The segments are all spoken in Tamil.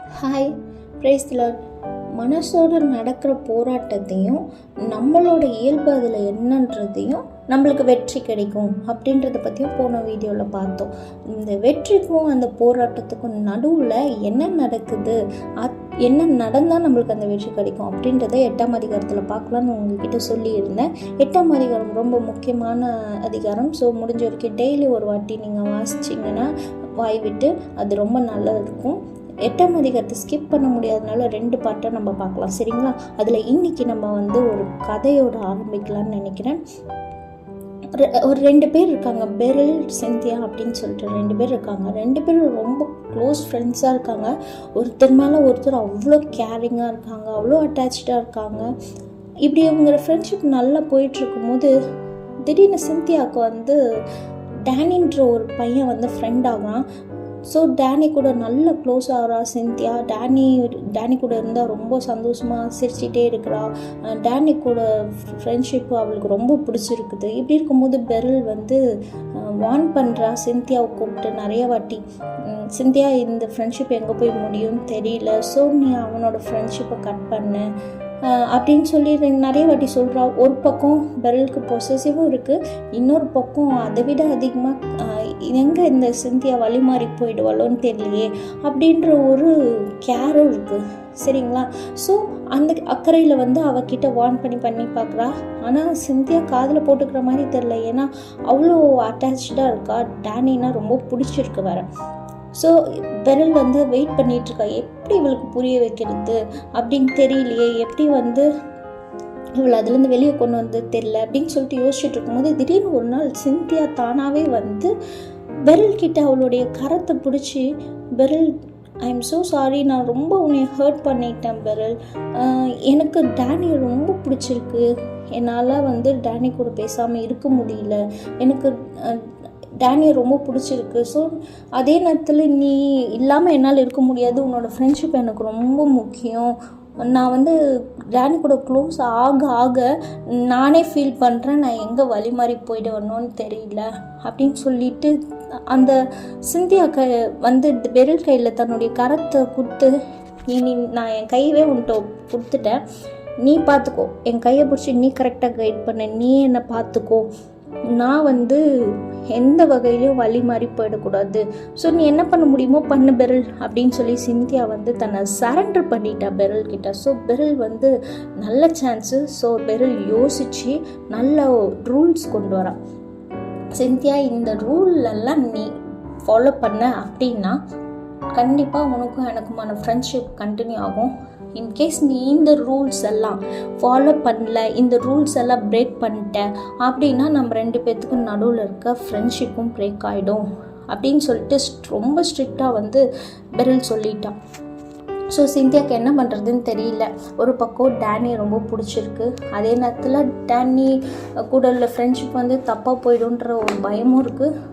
Hi, praise the Lord. மனசோடு நடக்கிற போராட்டத்தையும் நம்மளோட இயல்பு அதில் என்னன்றதையும் நம்மளுக்கு வெற்றி கிடைக்கும் அப்படின்றத பற்றியும் போன வீடியோவில் பார்த்தோம். இந்த வெற்றிக்கும் அந்த போராட்டத்துக்கும் நடுவில் என்ன நடக்குது, என்ன நடந்தால் நம்மளுக்கு அந்த வெற்றி கிடைக்கும் அப்படின்றத 8ஆம் அதிகாரத்தில் பார்க்கலான்னு உங்ககிட்ட சொல்லியிருந்தேன். 8ஆம் அதிகாரம் ரொம்ப முக்கியமான அதிகாரம். ஸோ முடிஞ்ச வரைக்கும் டெய்லி ஒரு வாட்டி நீங்கள் வாசிச்சிங்கன்னா வாய் விட்டு அது ரொம்ப நல்லா இருக்கும். 8ஆம் அதிகாரத்தை ஸ்கிப் பண்ண முடியாதனால 2 பார்ட்டாக நம்ம பார்க்கலாம், சரிங்களா? அதில் இன்றைக்கி நம்ம ஒரு கதையோடு ஆரம்பிக்கலான்னு நினைக்கிறேன். ஒரு 2 பேர் இருக்காங்க, பெரில், சிந்தியா அப்படின்னு சொல்லிட்டு 2 பேர் இருக்காங்க. 2 பேரும் ரொம்ப க்ளோஸ் ஃப்ரெண்ட்ஸாக இருக்காங்க. ஒருத்தர் மேலே ஒருத்தர் அவ்வளோ கேரிங்காக இருக்காங்க, அவ்வளோ அட்டாச்சாக இருக்காங்க. இப்படி இவங்க ஃப்ரெண்ட்ஷிப் நல்லா போயிட்டுருக்கும்போது திடீர்னு சிந்தியாவுக்கு டேனின்ற ஒரு பையன் ஃப்ரெண்ட் ஆகிறான். ஸோ டேனி கூட நல்ல க்ளோஸ் ஆகிறா சிந்தியா. டேனி கூட இருந்தால் ரொம்ப சந்தோஷமாக சிரிச்சிட்டே இருக்கிறா. டேனி கூட ஃப்ரெண்ட்ஷிப்பு அவளுக்கு ரொம்ப பிடிச்சிருக்குது. இப்படி இருக்கும்போது பெரில் வார்ன் பண்ணுறா சிந்தியாவை கூப்பிட்டு நிறைய வாட்டி, சிந்தியா இந்த ஃப்ரெண்ட்ஷிப் எங்கே போய் முடியும்னு தெரியல, ஸோ நீ அவனோட ஃப்ரெண்ட்ஷிப்பை கட் பண்ணு அப்படின்னு சொல்லி நிறைய வாட்டி சொல்கிறா. ஒரு பக்கம் பெரிலுக்கு பொசசிவும் இருக்குது, இன்னொரு பக்கம் அதை விட அதிகமாக எங்கே இந்த சிந்தியா வழி மாறி போயிடுவாளோன்னு தெரியலையே அப்படின்ற ஒரு கேரும் இருக்குது, சரிங்களா? ஸோ அந்த அக்கறையில் அவகிட்ட வார்ன் பண்ணி பார்க்குறா. ஆனால் சிந்தியா காதில் போட்டுக்கிற மாதிரி தெரில, ஏன்னா அவ்வளோ அட்டாச்சாக இருக்கா. டேனின்னா ரொம்ப பிடிச்சிருக்கு வேறு. ஸோ பெரில் வெயிட் பண்ணிகிட்ருக்கா, எப்படி இவளுக்கு புரிய வைக்கிறது அப்படின்னு தெரியலையே, எப்படி இவளை அதுலேருந்து வெளியே கொண்டு தெரியல அப்படின்னு சொல்லிட்டு யோசிச்சுட்டு இருக்கும்போது திடீர்னு ஒரு நாள் சிந்தியா தானாகவே பெரில் கிட்ட அவளுடைய கரத்தை பிடிச்சி, பெரில், ஐ எம் ஸோ சாரி, நான் ரொம்ப உன்னை ஹர்ட் பண்ணிட்டேன் பெரில், எனக்கு டேனியை ரொம்ப பிடிச்சிருக்கு, என்னால் டேனி கூட பேசாமல் இருக்க முடியல, எனக்கு டேனியை ரொம்ப பிடிச்சிருக்கு, ஸோ அதே நேரத்தில் நீ இல்லாமல் என்னால் இருக்க முடியாது, உன்னோட ஃப்ரெண்ட்ஷிப் எனக்கு ரொம்ப முக்கியம், நான் டேனி கூட க்ளோஸ் ஆக ஆக நானே ஃபீல் பண்ணுறேன், நான் எங்கே வழி மாறி போயிட்டு வரணும்னு தெரியல அப்படின்னு சொல்லிட்டு அந்த சிந்தியா பெரில் கையில் தன்னுடைய கரத்தை கொடுத்து, நான் என் கையவே உன்கிட்ட கொடுத்துட்டேன், நீ பார்த்துக்கோ, என் கையை பிடிச்சி நீ கரெக்டாக கைட் பண்ண, நீ என்னை பார்த்துக்கோ, நான் எந்த வகையிலையும் வழி மாறி போயிடக்கூடாது, ஸோ நீ என்ன பண்ண முடியுமோ பண்ணு பெரில் அப்படின்னு சொல்லி சிந்தியா தன்னை சரண்டர் பண்ணிட்டா பெரில் கிட்ட. ஸோ பெரில் நல்ல சான்ஸு. ஸோ பெரில் யோசித்து நல்ல ரூல்ஸ் கொண்டு வரா. சிந்தியா, இந்த ரூலெல்லாம் நீ ஃபாலோ பண்ண அப்படின்னா கண்டிப்பாக உனக்கும் எனக்குமான ஃப்ரெண்ட்ஷிப் கண்டினியூ ஆகும். இன்கேஸ் நீ இந்த ரூல்ஸ் எல்லாம் ஃபாலோ பண்ணல, இந்த ரூல்ஸ் எல்லாம் பிரேக் பண்ணிட்ட அப்படின்னா நம்ம 2 பேர்த்துக்கும் நடுவில் இருக்க ஃப்ரெண்ட்ஷிப்பும் பிரேக் ஆகிடும் அப்படின்னு சொல்லிட்டு ரொம்ப ஸ்ட்ரிக்டாக பெரில் சொல்லிட்டான். ஸோ சிந்தியாவுக்கு என்ன பண்ணுறதுன்னு தெரியல. ஒரு பக்கம் டேனி ரொம்ப பிடிச்சிருக்கு, அதே நேரத்தில் டேனி கூட உள்ள ஃப்ரெண்ட்ஷிப் தப்பாக போய்டுன்ற ஒரு பயமும் இருக்குது.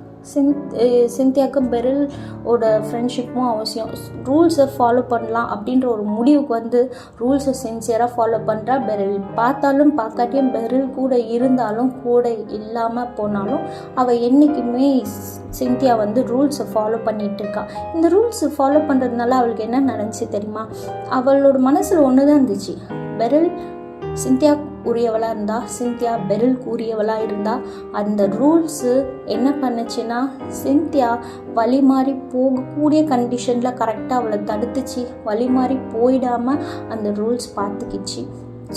சிந்தியாவுக்கு பெரிலோட ஃப்ரெண்ட்ஷிப்பும் அவசியம். ரூல்ஸை ஃபாலோ பண்ணலாம் அப்படின்ற ஒரு முடிவுக்கு ரூல்ஸை சின்சியராக ஃபாலோ பண்ணுறா பெரில். பார்த்தாலும் பார்க்காட்டியும் பெரில் கூட இருந்தாலும் கூட இல்லாமல் போனாலும் அவள் என்றைக்குமே சிந்தியா ரூல்ஸை ஃபாலோ பண்ணிகிட்டு இருக்கா. இந்த ரூல்ஸை ஃபாலோ பண்ணுறதுனால அவளுக்கு என்ன நடந்துச்சு தெரியுமா? அவளோட மனசில் ஒன்று தான் இருந்துச்சு, பெரில் சிந்தியா உரியவளாக இருந்தா, சிந்தியா பெரிலுக்கு உரியவளாக இருந்தா. அந்த ரூல்ஸு என்ன பண்ணுச்சுன்னா சிந்தியா வழி மாறி போகக்கூடிய கண்டிஷனில் கரெக்டாக அவளை தடுத்துச்சு, வழி மாறி போயிடாமல் அந்த ரூல்ஸ் பார்த்துக்கிச்சு.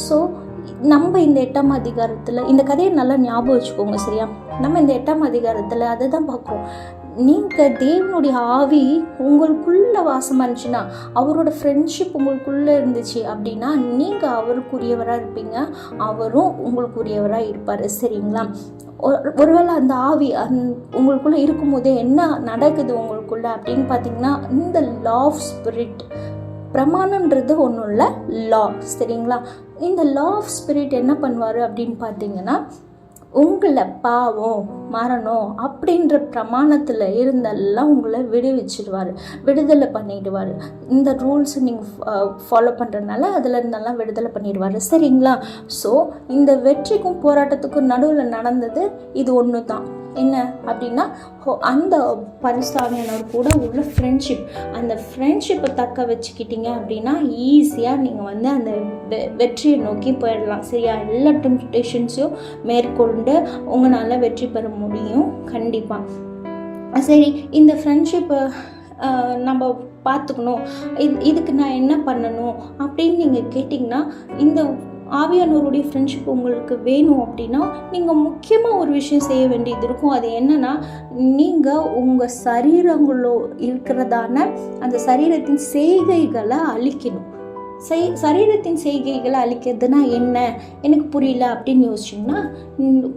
ஸோ நம்ம இந்த 8ஆம் அதிகாரத்தில் இந்த கதையை நல்லா ஞாபகம் வச்சுக்கோங்க, சரியா? நம்ம இந்த 8ஆம் அதிகாரத்தில் அதை தான் பார்க்குறோம். நீங்கள் தேவனுடைய ஆவி உங்களுக்குள்ளே வாசமாக இருந்துச்சுன்னா, அவரோட ஃப்ரெண்ட்ஷிப் உங்களுக்குள்ளே இருந்துச்சு அப்படின்னா நீங்கள் அவருக்குரியவராக இருப்பீங்க, அவரும் உங்களுக்குரியவராக இருப்பார், சரிங்களா? ஒருவேளை அந்த ஆவி உங்களுக்குள்ளே இருக்கும்போதே என்ன நடக்குது உங்களுக்குள்ளே அப்படின்னு பார்த்தீங்கன்னா, இந்த லா ஆஃப் ஸ்பிரிட், பிரமாணன்றது ஒன்றும் இல்லை, லா, சரிங்களா? இந்த லா ஆஃப் ஸ்பிரிட் என்ன பண்ணுவார் அப்படின்னு பார்த்தீங்கன்னா, உங்களை பாவம் மரணம் அப்படின்ற பிரமாணத்தில் இருந்தெல்லாம் உங்களை விடுதலை பண்ணிடுவார். இந்த ரூல்ஸ் நீங்கள் ஃபாலோ பண்ணுறதுனால அதில் இருந்தெல்லாம் விடுதலை பண்ணிடுவார், சரிங்களா? ஸோ இந்த வெற்றிக்கும் போராட்டத்துக்கும் நடுவில் நடந்தது இது ஒன்று தான். என்ன அப்படின்னா அந்த பரிசுத்தாவியானவர் கூட உள்ள ஃப்ரெண்ட்ஷிப், அந்த ஃப்ரெண்ட்ஷிப்பை தக்க வச்சுக்கிட்டீங்க அப்படின்னா ஈஸியாக நீங்கள் வந்து அந்த வெற்றியை நோக்கி போயிடலாம். சரியா? எல்லா டெம்ப்டேஷன்ஸையும் மேற்கொண்டு உங்களால் வெற்றி பெற முடியும் கண்டிப்பாக. சரி, இந்த ஃப்ரெண்ட்ஷிப்பை நம்ம பார்த்துக்கணும், இதுக்கு நான் என்ன பண்ணணும் அப்படின்னு நீங்கள் கேட்டிங்கன்னா, இந்த ஆவியானவருடைய ஃப்ரெண்ட்ஷிப் உங்களுக்கு வேணும் அப்படின்னா நீங்கள் முக்கியமாக ஒரு விஷயம் செய்ய வேண்டியது இருக்கும். அது என்னென்னா, நீங்கள் உங்கள் சரீரங்களோ இருக்கிறதான அந்த சரீரத்தின் செய்கைகளை அழிக்கணும். சரீரத்தின் செய்கைகளை அழிக்கிறதுனா என்ன, எனக்கு புரியல அப்படின்னு யோசிச்சிங்கன்னா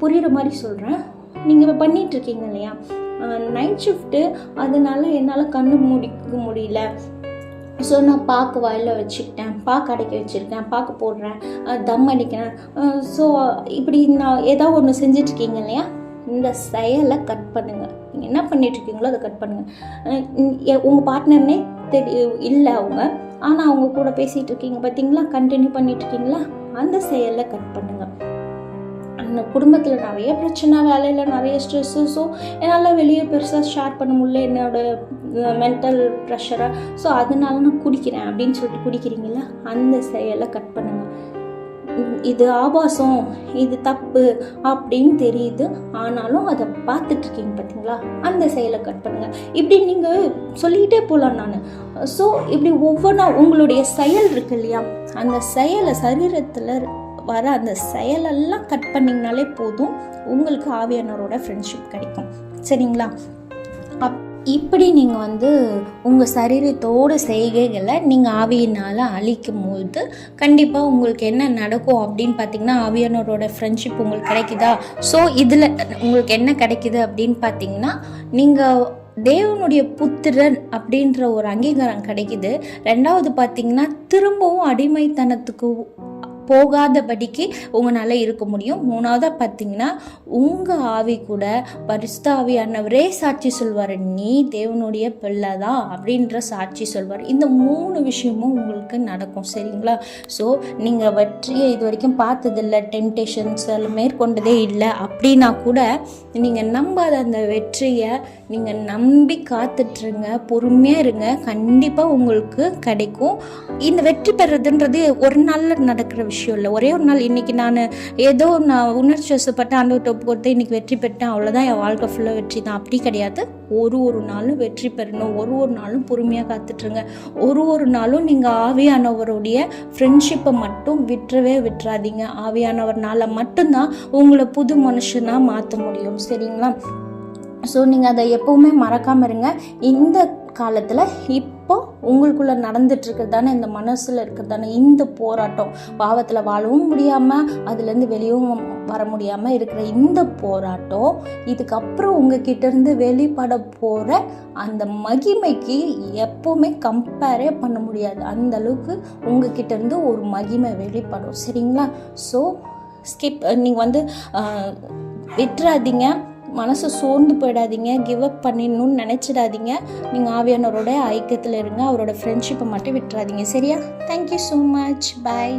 புரிகிற மாதிரி சொல்கிறேன். நீங்கள் பண்ணிகிட்ருக்கீங்க இல்லையா நைட் ஷிஃப்ட்டு, அதனால என்னால் கண்ணு முடிக்க முடியல, ஸோ நான் பாக்கு வாயில் வச்சுக்கிட்டேன், பாக்கு அடைக்க வச்சுருக்கேன், பாக்கு போடுறேன், தம் அடிக்கிறேன், ஸோ இப்படி நான் ஏதாவது ஒன்று செஞ்சிட்ருக்கீங்க இல்லையா, இந்த செயலை கட் பண்ணுங்கள். நீங்கள் என்ன பண்ணிகிட்ருக்கீங்களோ அதை கட் பண்ணுங்கள். உங்கள் பார்ட்னர்னே இல்லை அவங்க, ஆனால் அவங்க கூட பேசிகிட்டு இருக்கீங்க பார்த்தீங்களா, கண்டினியூ பண்ணிகிட்ருக்கீங்களா, அந்த செயலை கட் பண்ணுங்கள். அந்த குடும்பத்தில் நிறைய பிரச்சனை, வேலையில் நிறைய ஸ்ட்ரெஸ்ஸு, ஸோ என்னால் வெளியே பெருசாக ஷேர் பண்ண முடியல என்னோடய மென்டல் ப்ரெஷரை, ஸோ அதனால நான் குடிக்கிறேன் அப்படின்னு சொல்லிட்டு குடிக்கிறீங்களா, அந்த செயலை கட் பண்ணுங்கள். இது ஆபாசம், இது தப்பு அப்படின்னு தெரியுது, ஆனாலும் அதை பார்த்துட்ருக்கீங்க பார்த்தீங்களா, அந்த செயலை கட் பண்ணுங்கள். இப்படி நீங்கள் சொல்லிக்கிட்டே போகலாம் நான். ஸோ இப்படி ஒவ்வொன்றா உங்களுடைய செயல் இருக்கு இல்லையா, அந்த செயலை சரீரத்தில் வர அந்த செயலெல்லாம் கட் பண்ணிங்கனாலே போதும், உங்களுக்கு ஆவியானவரோட ஃப்ரெண்ட்ஷிப் கிடைக்கும். சரிங்களா? இப்படி நீங்கள் வந்து உங்கள் சரீரத்தோட செய்கைகளை நீங்கள் ஆவியினால் அழிக்கும் போது கண்டிப்பாக உங்களுக்கு என்ன நடக்கும் அப்படின்னு பார்த்தீங்கன்னா, ஆவியானவரோட ஃப்ரெண்ட்ஷிப் உங்களுக்கு கிடைக்குதா? ஸோ இதில் உங்களுக்கு என்ன கிடைக்குது அப்படின்னு பார்த்தீங்கன்னா, நீங்கள் தேவனுடைய புத்திரன் அப்படின்ற ஒரு அங்கீகாரம் கிடைக்குது. ரெண்டாவது பார்த்தீங்கன்னா, திரும்பவும் அடிமைத்தனத்துக்கு போகாதபடிக்கு உங்களால் இருக்க முடியும். மூணாவதாக பார்த்தீங்கன்னா, உங்கள் ஆவி கூட பரிசுத்த ஆவியானவரே சாட்சி சொல்வார், நீ தேவனுடைய பிள்ளை தான் அப்படின்ற சாட்சி சொல்வார். இந்த 3 விஷயமும் உங்களுக்கு நடக்கும். சரிங்களா? ஸோ நீங்கள் வெற்றியை இது வரைக்கும் பார்த்ததில்லை, டெம்டேஷன்ஸ் எல்லாம் மேற்கொண்டதே இல்லை அப்படின்னா கூட நீங்கள் நம்பாத அந்த வெற்றியை நீங்கள் நம்பி காத்துட்ருங்க, பொறுமையாக இருங்க, கண்டிப்பாக உங்களுக்கு கிடைக்கும். இந்த வெற்றி பெறதுன்றது ஒரு நாளில் நடக்கிற விஷயம் இல்லை. ஒரே ஒரு நாள், இன்றைக்கி நான் ஏதோ நான் உணர்ச்சி வசப்பட்டு ஆண்டவர்கிட்ட ஒப்பு கொடுத்து இன்றைக்கி வெற்றி பெற்றேன், அவ்வளோதான் என் வாழ்க்கை ஃபுல்லாக வெற்றி தான், அப்படி கிடையாது. ஒரு நாளும் வெற்றி பெறணும், ஒரு நாளும் பொறுமையாக காத்துட்ருங்க. ஒரு நாளும் நீங்கள் ஆவியானவருடைய ஃப்ரெண்ட்ஷிப்பை மட்டும் விட்டுறாதீங்க. ஆவியானவர்னால மட்டும்தான் உங்களை புது மனுஷனாக மாற்ற முடியும். சரிங்களா? ஸோ நீங்கள் அதை எப்போவுமே மறக்காமல் இருங்க. இந்த காலத்தில் இப்போ உங்களுக்குள்ளே நடந்துட்டுருக்கிறதான இந்த மனசில் இருக்கிறதான இந்த போராட்டம், பாவத்தில் வாழவும் முடியாமல் அதுலேருந்து வெளியவும் வர முடியாமல் இருக்கிற இந்த போராட்டம், இதுக்கப்புறம் உங்ககிட்டேருந்து வெளிப்பட போகிற அந்த மகிமைக்கு எப்போவுமே கம்பேரே பண்ண முடியாது. அந்த அளவுக்கு உங்ககிட்டேருந்து ஒரு மகிமை வெளிப்படும். சரிங்களா? ஸோ நீங்கள் வந்து விட்டுறாதீங்க, மனசு சோர்ந்து போயிடாதீங்க, கிவ் அப் பண்ணிடணும்னு நினச்சிடாதீங்க. நீங்கள் ஆவியானவரோட ஐக்கியத்தில் இருங்க, அவரோட ஃப்ரெண்ட்ஷிப்பை மட்டும் விட்டுறாதீங்க. சரியா? Thank you so much. பாய்.